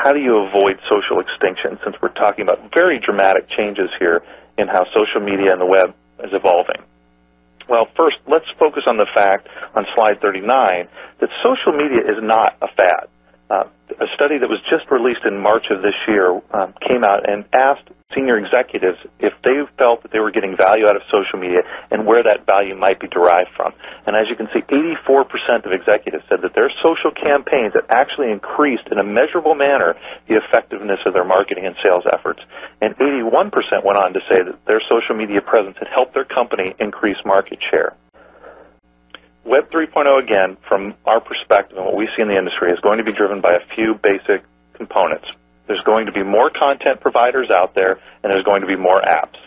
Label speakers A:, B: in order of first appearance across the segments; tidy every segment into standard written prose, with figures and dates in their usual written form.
A: how do you avoid social extinction, since we're talking about very dramatic changes here in how social media and the web is evolving? Well, first, let's focus on the fact on slide 39 that social media is not a fad. A study that was just released in March of this year came out and asked senior executives if they felt that they were getting value out of social media and where that value might be derived from. And as you can see, 84% of executives said that their social campaigns had actually increased in a measurable manner the effectiveness of their marketing and sales efforts. And 81% went on to say that their social media presence had helped their company increase market share. Web 3.0, again, from our perspective and what we see in the industry, is going to be driven by a few basic components. There's going to be more content providers out there, and there's going to be more apps.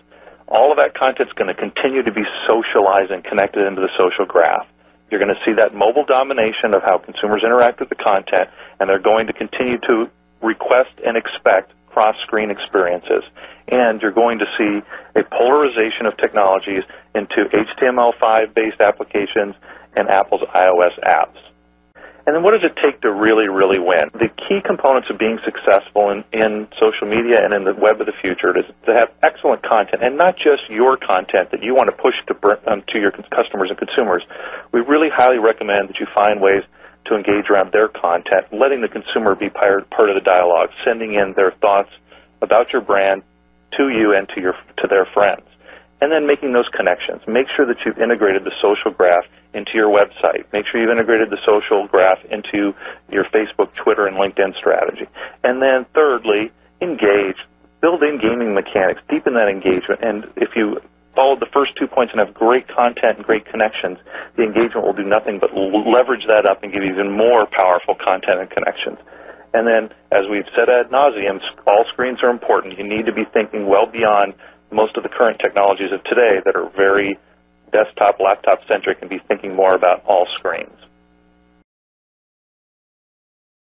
A: All of that content is going to continue to be socialized and connected into the social graph. You're going to see that mobile domination of how consumers interact with the content, and they're going to continue to request and expect cross-screen experiences. And you're going to see a polarization of technologies into HTML5-based applications and Apple's iOS apps. And then what does it take to really, really win? The key components of being successful in social media and in the web of the future is to have excellent content, and not just your content that you want to push to your customers and consumers. We really highly recommend that you find ways to engage around their content, letting the consumer be part of the dialogue, sending in their thoughts about your brand to you and to their friends. And then making those connections. Make sure that you've integrated the social graph into your website. Make sure you've integrated the social graph into your Facebook, Twitter, and LinkedIn strategy. And then thirdly, engage. Build in gaming mechanics. Deepen that engagement. And if you follow the first 2 points and have great content and great connections, the engagement will do nothing but leverage that up and give you even more powerful content and connections. And then, as we've said ad nauseum, all screens are important. You need to be thinking well beyond most of the current technologies of today that are very desktop, laptop-centric, and be thinking more about all screens.